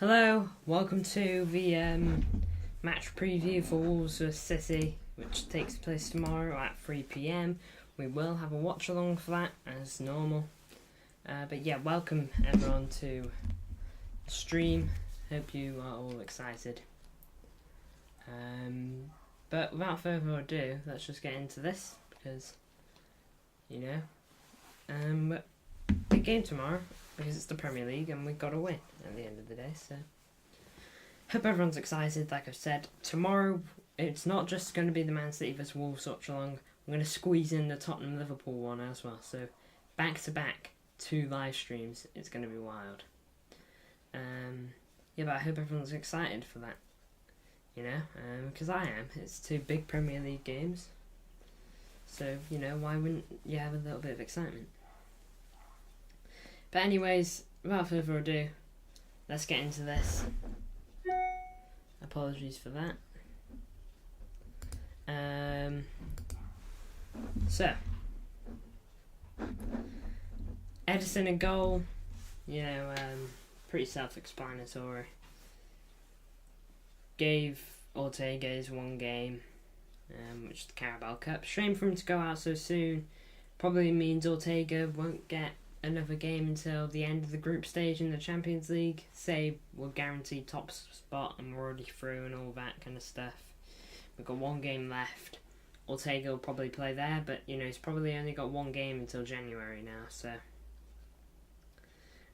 Hello, welcome to the match preview for Wolves vs City, which takes place tomorrow at 3 PM. We will have a watch along for that as normal. But yeah, welcome everyone to the stream. Hope you are all excited. But without further ado, let's just get into this because, big game tomorrow because it's the Premier League and we've got to win at the end of the day. So, hope everyone's excited. Like I've said, tomorrow it's not just going to be the Man City vs Wolves watch along. I'm going to squeeze in the Tottenham Liverpool one as well. So, back to back, 2 live streams. It's going to be wild. But I hope everyone's excited for that. Because I am. It's 2 big Premier League games. So, why wouldn't you have a little bit of excitement? But anyways, without further ado, let's get into this. Apologies for that. So, Edison in goal, pretty self-explanatory. Gave Ortega his 1 game, which is the Carabao Cup. Shame for him to go out so soon. Probably means Ortega won't get another game until the end of the group stage in the Champions League. Say we're guaranteed top spot and we're already through and all that kind of stuff. We've got 1 game left. Ortega will probably play there, but he's probably only got 1 game until January now, so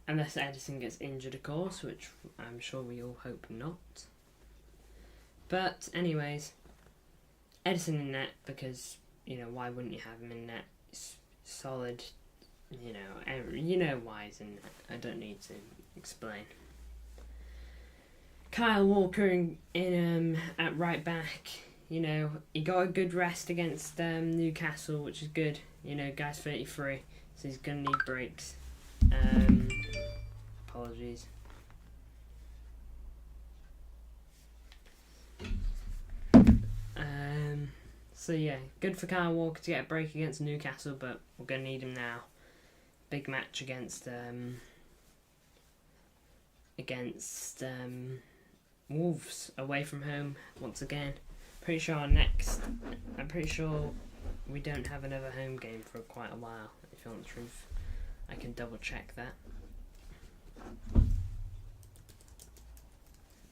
unless Edison gets injured, of course, which I'm sure we all hope not. But anyways, Edison in net because why wouldn't you have him in net? It's solid. Why he's in net. I don't need to explain. Kyle Walker in at right back. He got a good rest against Newcastle, which is good. Guy's 33, so he's gonna need breaks. Apologies. So yeah, good for Kyle Walker to get a break against Newcastle, but we're gonna need him now. Big match against Wolves away from home once again. I'm pretty sure we don't have another home game for quite a while, if you want the truth. I can double check that.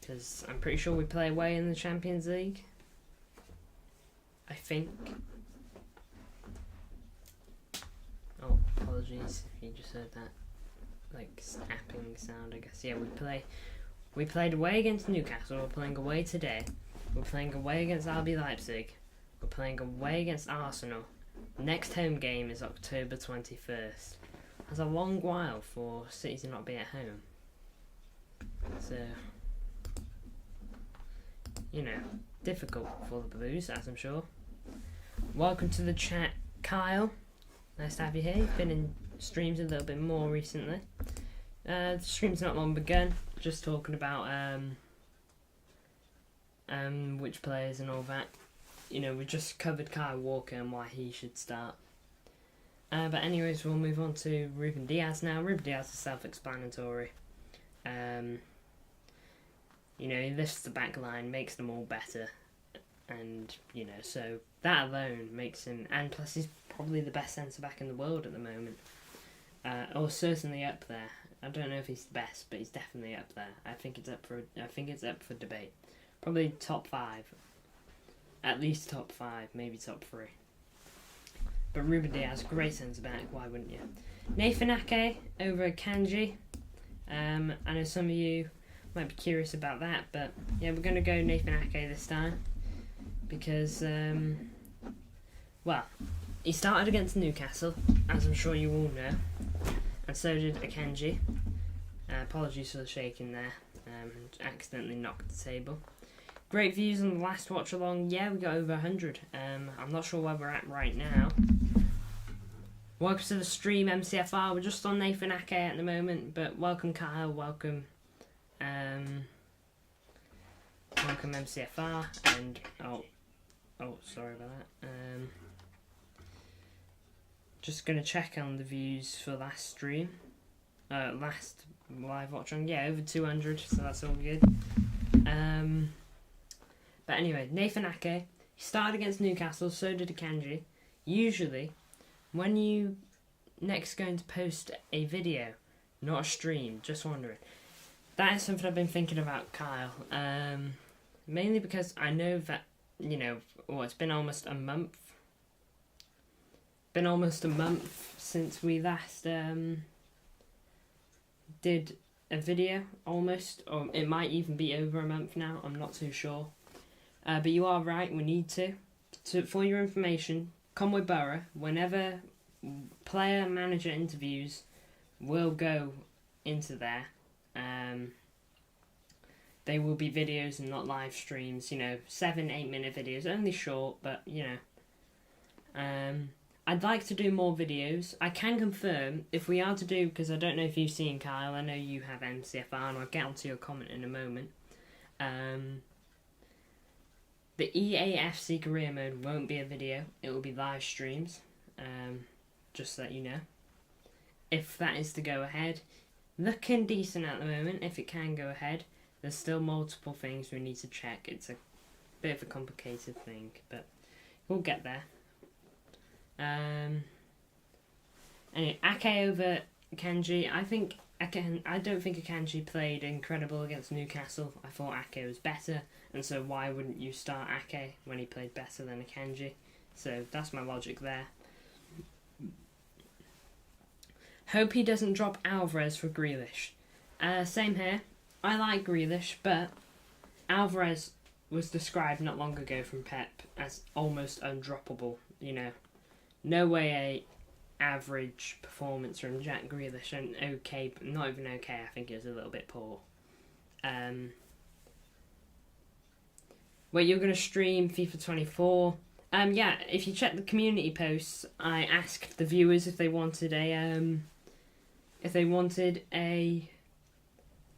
Because I'm pretty sure we play away in the Champions League. I think. Oh, apologies if you just heard that, snapping sound, I guess. Yeah, we played away against Newcastle, we're playing away today, we're playing away against RB Leipzig, we're playing away against Arsenal. Next home game is October 21st. That's a long while for City to not be at home. So, difficult for the Blues, as I'm sure. Welcome to the chat, Kyle. Nice to have you here. You've been in streams a little bit more recently. The stream's not long begun. Just talking about which players and all that. We just covered Kyle Walker and why he should start. But anyways, we'll move on to Ruben Diaz now. Ruben Diaz is self-explanatory. He lifts the back line, makes them all better. And, so that alone makes him, and plus he's probably the best centre-back in the world at the moment. Or certainly up there. I don't know if he's the best, but he's definitely up there. I think it's up for debate. Probably top 5. At least top 5, maybe top 3. But Ruben Diaz, great centre-back, why wouldn't you? Nathan Ake over Kanji. I know some of you might be curious about that, but yeah, we're going to go Nathan Ake this time. Because, he started against Newcastle, as I'm sure you all know, and so did Akanji. Apologies for the shaking there, accidentally knocked the table. Great views on the last watch along. Yeah, we got over 100. I'm not sure where we're at right now. Welcome to the stream, MCFR. We're just on Nathan Ake at the moment, but welcome Kyle, welcome MCFR, and sorry about that. Just gonna check on the views for last stream. last live watch on. Yeah, over 200, so that's all good. But anyway, Nathan Ake, he started against Newcastle, so did Akanji. Usually, when you next going to post a video, not a stream, just wondering. That is something I've been thinking about, Kyle. Mainly because I know that, it's been almost a month. Since we last did a video, almost. Or it might even be over a month now, I'm not too sure. But you are right, we need to. For your information, Conway Borough, whenever player manager interviews will go into there. They will be videos and not live streams, 7-8 minute videos, only short, but I'd like to do more videos. I can confirm if we are to do, because I don't know if you've seen, Kyle, I know you have MCFR and I'll get onto your comment in a moment. The EAFC career mode won't be a video, it will be live streams, just so that you know. If that is to go ahead, looking decent at the moment, if it can go ahead. There's still multiple things we need to check. It's a bit of a complicated thing, but we'll get there. Anyway, Ake over Akanji. I don't think Akanji played incredible against Newcastle. I thought Ake was better, and so why wouldn't you start Ake when he played better than Akanji? So that's my logic there. Hope he doesn't drop Alvarez for Grealish. Same here. I like Grealish, but Alvarez was described not long ago from Pep as almost undroppable. No way a average performance from Jack Grealish, and okay, but not even okay. I think it was a little bit poor. Wait, you're gonna stream FIFA 24? Yeah. If you check the community posts, I asked the viewers if they wanted a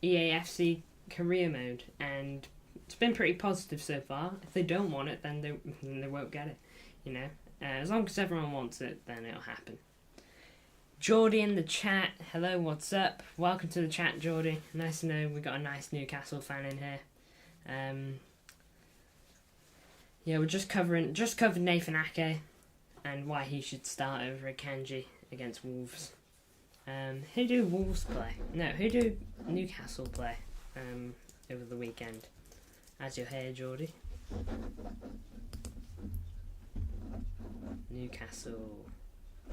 EAFC career mode, and it's been pretty positive so far. If they don't want it, then they won't get it. As long as everyone wants it, then it'll happen. Geordie in the chat. Hello, what's up? Welcome to the chat, Geordie. Nice to know we got a nice Newcastle fan in here. Yeah, we're just covered Nathan Ake and why he should start over Akanji against Wolves. Who do Wolves play? No, who do Newcastle play over the weekend? As you're here, Geordie. Newcastle.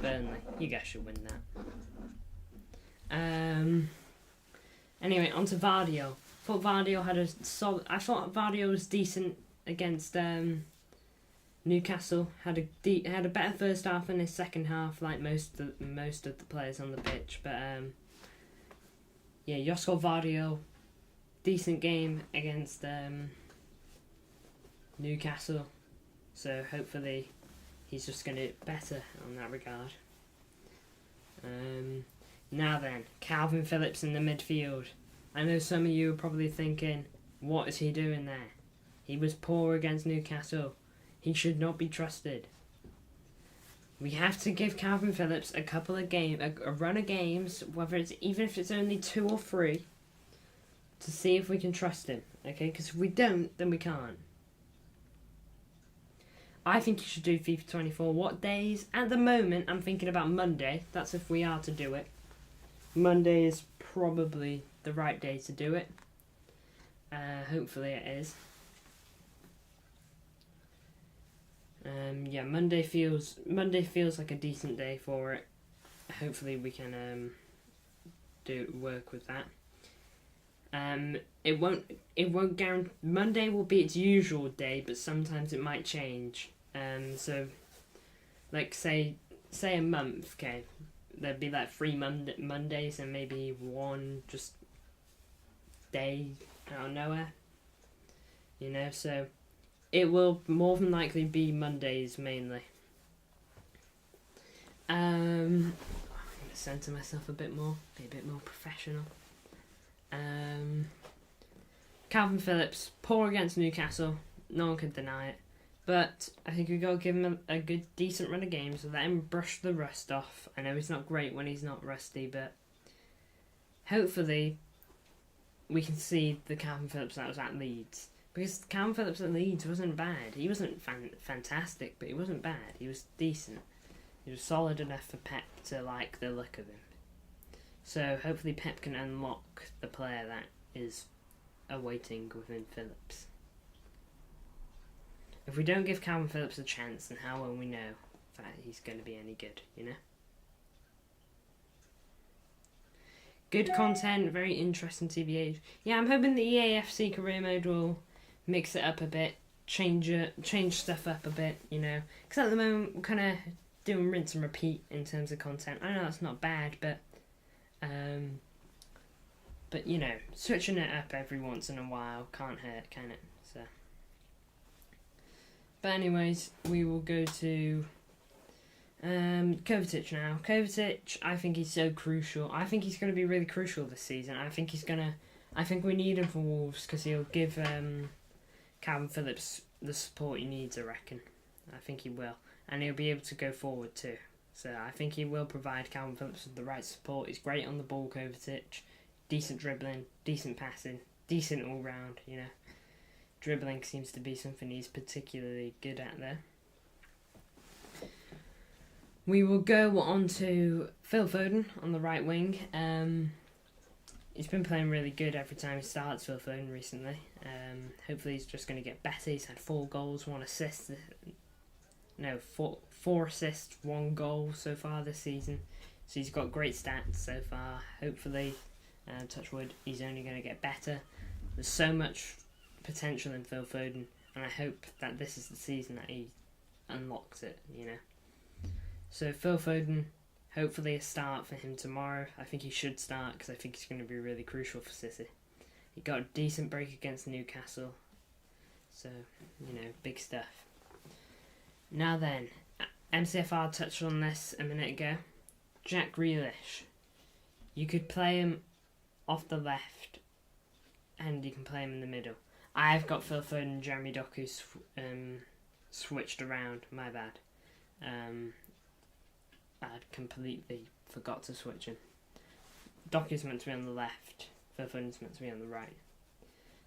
Burnley. You guys should win that. Anyway, on to Vardio. I thought Vardio was decent against Newcastle. Had a better first half than his second half, like most of the players on the pitch. But Josko Vardio, decent game against Newcastle. So hopefully he's just going to do better on that regard. Now then, Calvin Phillips in the midfield. I know some of you are probably thinking, what is he doing there? He was poor against Newcastle. He should not be trusted. We have to give Calvin Phillips a couple of a run of games, even if it's only 2 or 3, to see if we can trust him. Okay, because if we don't, then we can't. I think you should do FIFA 24. What days? At the moment, I'm thinking about Monday. That's if we are to do it. Monday is probably the right day to do it. Hopefully it is. Monday feels like a decent day for it. Hopefully we can work with that. It won't guarantee Monday will be its usual day, but sometimes it might change. So like say a month, okay, there'd be like 3 Mondays and maybe 1 just day out of nowhere. So it will more than likely be Mondays mainly. I'm gonna center myself a bit more, be a bit more professional. Calvin Phillips, poor against Newcastle, no one can deny it. But I think we've got to give him a good, decent run of games, let him brush the rust off. I know he's not great when he's not rusty, but hopefully we can see the Calvin Phillips that was at Leeds. Because Calvin Phillips at Leeds wasn't bad. He wasn't fantastic, but he wasn't bad. He was decent. He was solid enough for Pep to like the look of him. So hopefully Pep can unlock the player that is awaiting within Phillips. If we don't give Calvin Phillips a chance, then how will we know that he's going to be any good, you know? Good content, very interesting TBH. Yeah, I'm hoping the EAFC career mode will mix it up a bit, change stuff up a bit, you know. Because at the moment we're kind of doing rinse and repeat in terms of content. I know that's not bad, but you know, switching it up every once in a while can't hurt, can it? So, but anyways, we will go to Kovacic now. Kovacic, I think he's so crucial. I think he's going to be really crucial this season. I think we need him for Wolves because he'll give Calvin Phillips the support he needs, I reckon. I think he will. And he'll be able to go forward too. So I think he will provide Calvin Phillips with the right support. He's great on the ball, Kovacic. Decent dribbling, decent passing, decent all round, you know. Dribbling seems to be something he's particularly good at there. We will go on to Phil Foden on the right wing. He's been playing really good every time he starts, Phil Foden, recently. Hopefully he's just going to get better. He's had 4 goals, 1 assist. No, 4 assists, 1 goal so far this season. So he's got great stats so far. Hopefully, touch wood, he's only going to get better. There's so much potential in Phil Foden, and I hope that this is the season that he unlocks it, you know. So Phil Foden, hopefully a start for him tomorrow. I think he should start because I think he's going to be really crucial for City. He got a decent break against Newcastle. So, you know, big stuff. Now then, MCFR touched on this a minute ago. Jack Grealish. You could play him off the left and you can play him in the middle. I've got Phil Foden and Jeremy Doku switched around. My bad. I completely forgot to switch him. Doku's meant to be on the left. Phil Foden's meant to be on the right.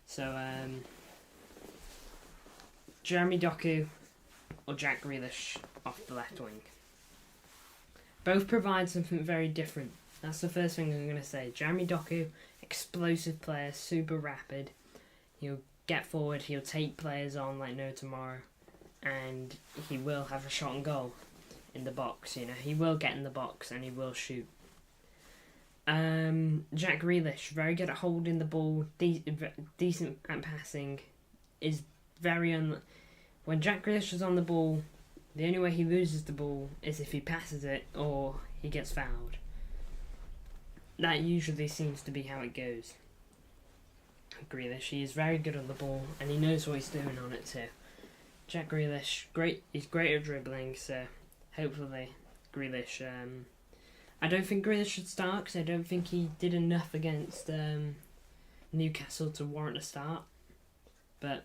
So, Jeremy Doku or Jack Grealish off the left wing. Both provide something very different. That's the first thing I'm going to say. Jeremy Doku, explosive player, super rapid. He'll get forward, he'll take players on like no tomorrow, and he will have a shot on goal in the box, you know. He will get in the box and he will shoot. Jack Grealish, very good at holding the ball, decent at passing, is very when Jack Grealish is on the ball, the only way he loses the ball is if he passes it or he gets fouled. That usually seems to be how it goes. Grealish, he is very good on the ball and he knows what he's doing on it too. Jack Grealish, he's great at dribbling, so hopefully Grealish, I don't think Grealish should start because I don't think he did enough against Newcastle to warrant a start, but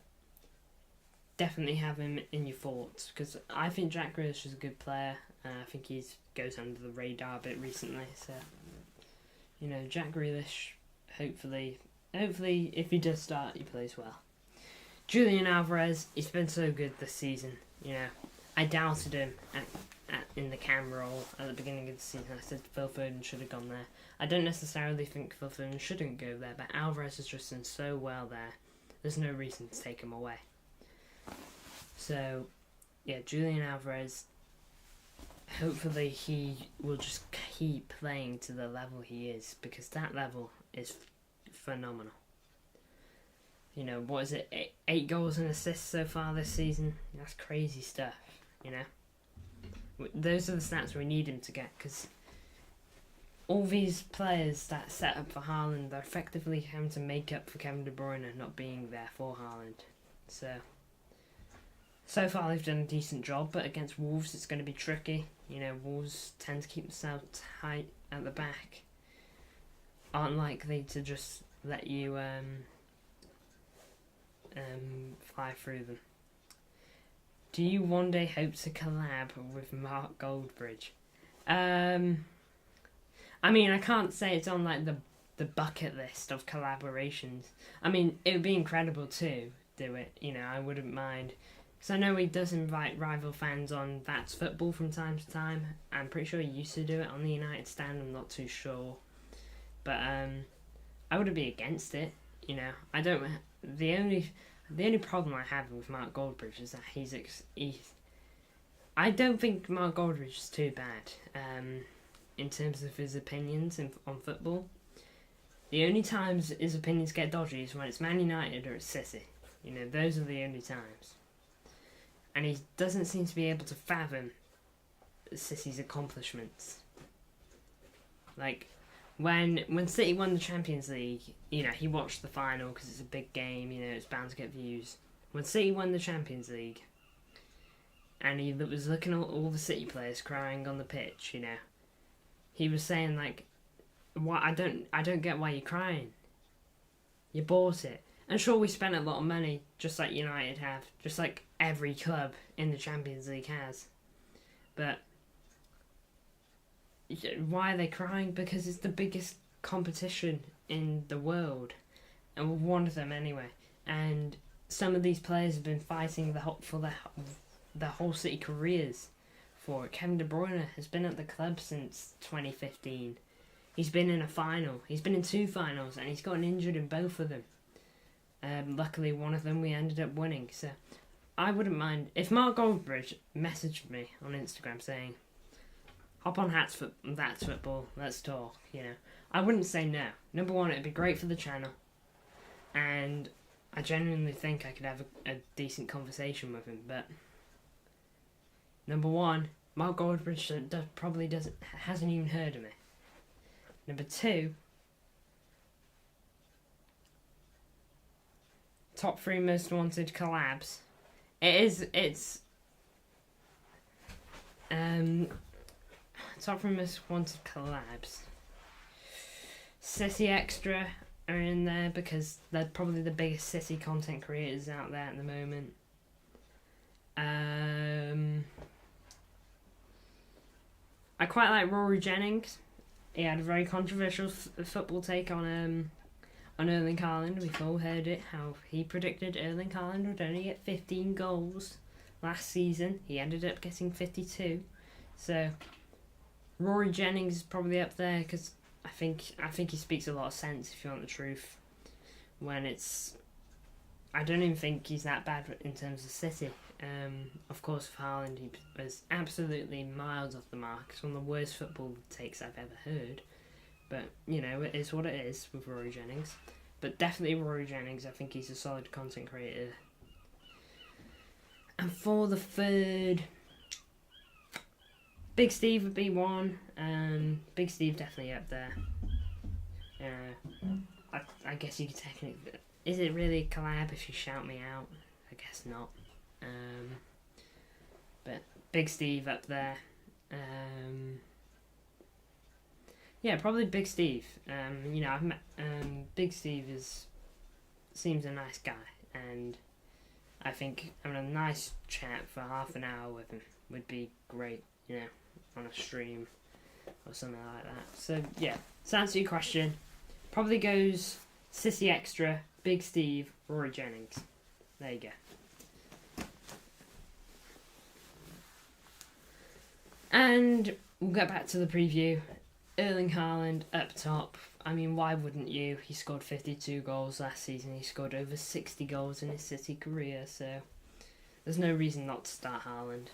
definitely have him in your thoughts because I think Jack Grealish is a good player. I think he goes under the radar a bit recently, so you know, Jack Grealish, hopefully if he does start, he plays well. Julian Alvarez, he's been so good this season, you know. I doubted him in the cam roll at the beginning of the season. I said Phil Foden should have gone there. I don't necessarily think Phil Foden shouldn't go there, but Alvarez has just done so well there. There's no reason to take him away. So, yeah, Julian Alvarez, hopefully he will just keep playing to the level he is, because that level is phenomenal. You know, what is it, 8 goals and assists so far this season? That's crazy stuff, you know. Those are the stats we need him to get, because all these players that set up for Haaland are effectively having to make up for Kevin De Bruyne not being there for Haaland. So far they've done a decent job, but against Wolves it's going to be tricky. You know, Wolves tend to keep themselves tight at the back. Aren't likely to just let you fly through them. Do you one day hope to collab with Mark Goldbridge? I mean, I can't say it's on like the the bucket list of collaborations. I mean, it would be incredible to do it. You know, I wouldn't mind. Because I know he does invite rival fans on That's Football from time to time. I'm pretty sure he used to do it on the United stand. I'm not too sure. But I wouldn't be against it. You know, I don't. The only problem I have with Mark Goldbridge is that he's I don't think Mark Goldbridge is too bad in terms of his opinions on football. The only times his opinions get dodgy is when it's Man United or it's City. You know, those are the only times. And he doesn't seem to be able to fathom City's accomplishments. Like, when City won the Champions League, you know, he watched the final because it's a big game, you know, it's bound to get views. When City won the Champions League, and he was looking at all the City players crying on the pitch, you know, he was saying, like, "What? I don't get why you're crying. You bought it. And sure, we spent a lot of money, just like United have, just like every club in the Champions League has. But why are they crying? Because it's the biggest competition in the world, and one of them anyway. And some of these players have been fighting for their whole City careers for it. Kevin De Bruyne has been at the club since 2015. He's been in a final. He's been in 2 finals, and he's gotten injured in both of them. Luckily, one of them we ended up winning. So I wouldn't mind if Mark Goldbridge messaged me on Instagram saying, "Hop on That's Football, let's talk." You know, I wouldn't say no. Number one, it'd be great for the channel, and I genuinely think I could have a decent conversation with him. But number one, Mark Goldbridge hasn't even heard of me. Number two, top 3 most wanted collabs. It's top 3 most wanted collabs. City Extra are in there because they're probably the biggest City content creators out there at the moment. I quite like Rory Jennings. He had a very controversial football take on Erling Haaland. We've all heard it, how he predicted Erling Haaland would only get 15 goals last season. He ended up getting 52. So Rory Jennings is probably up there because I think he speaks a lot of sense, if you want the truth. I don't even think he's that bad in terms of City. Of course, for Haaland, he was absolutely miles off the mark. It's one of the worst football takes I've ever heard. But, you know, it is what it is with Rory Jennings. But definitely Rory Jennings, I think he's a solid content creator. And for the third, Big Steve would be one. Big Steve definitely up there. I guess you could technically... Is it really a collab if you shout me out? I guess not. But Big Steve up there. Yeah, probably Big Steve. You know, I've met Big Steve seems a nice guy, and I think having a nice chat for half an hour with him would be great. You know, on a stream or something like that. So yeah, to answer your question, probably goes City Extra, Big Steve, Rory Jennings. There you go. And we'll get back to the preview. Erling Haaland up top. I mean, why wouldn't you? He scored 52 goals last season. He scored over 60 goals in his City career, so there's no reason not to start Haaland.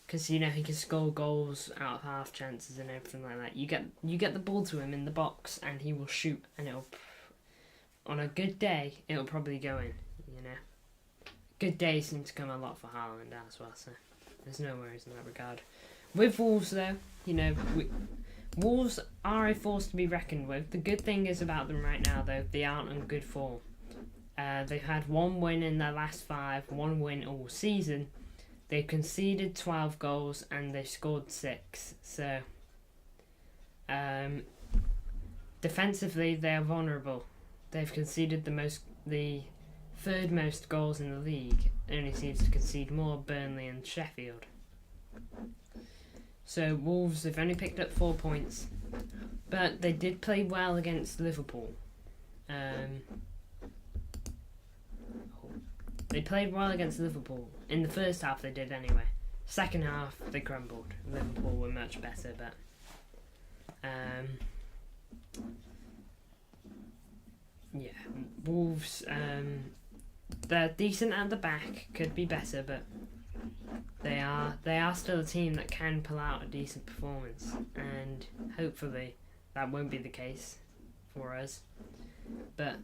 Because, you know, he can score goals out of half chances and everything like that. You get the ball to him in the box and he will shoot, and on a good day, it'll probably go in, you know. Good days seem to come a lot for Haaland as well, so there's no worries in that regard. With Wolves, though, you know, Wolves are a force to be reckoned with. The good thing is about them right now, though, they aren't on good form. They've had 1 win in their last 5, 1 win all season. They've conceded 12 goals and they've scored 6. So, defensively, they're vulnerable. They've conceded the 3rd most goals in the league. Only seems to concede more Burnley and Sheffield. So Wolves have only picked up 4 points, but they did play well against Liverpool. They played well against Liverpool. In the first half they did anyway. Second half they crumbled. Liverpool were much better, but yeah, Wolves, they're decent at the back, could be better, but they are still a team that can pull out a decent performance, and hopefully that won't be the case for us. But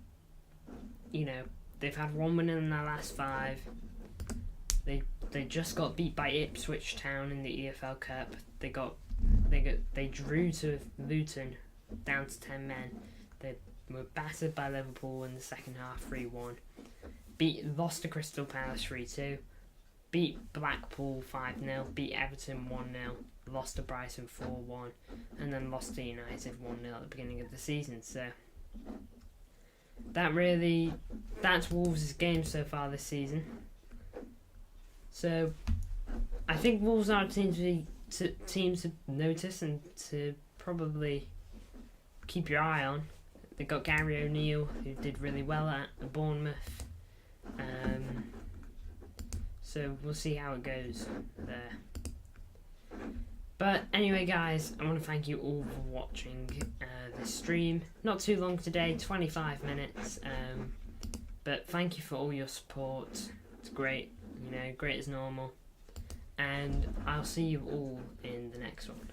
you know, they've had 1 win in their last 5. They just got beat by Ipswich Town in the EFL Cup. They drew to Luton down to 10 men. They were battered by Liverpool in the second half 3-1. Lost to Crystal Palace 3-2. Beat Blackpool 5-0. Beat Everton 1-0. Lost to Brighton 4-1, and then lost to United 1-0 at the beginning of the season. So that's Wolves' game so far this season. So I think Wolves are a team to notice and to probably keep your eye on. They got Gary O'Neill, who did really well at Bournemouth. So we'll see how it goes there. But anyway, guys, I want to thank you all for watching this stream. Not too long today, 25 minutes. But thank you for all your support. It's great, great as normal. And I'll see you all in the next one.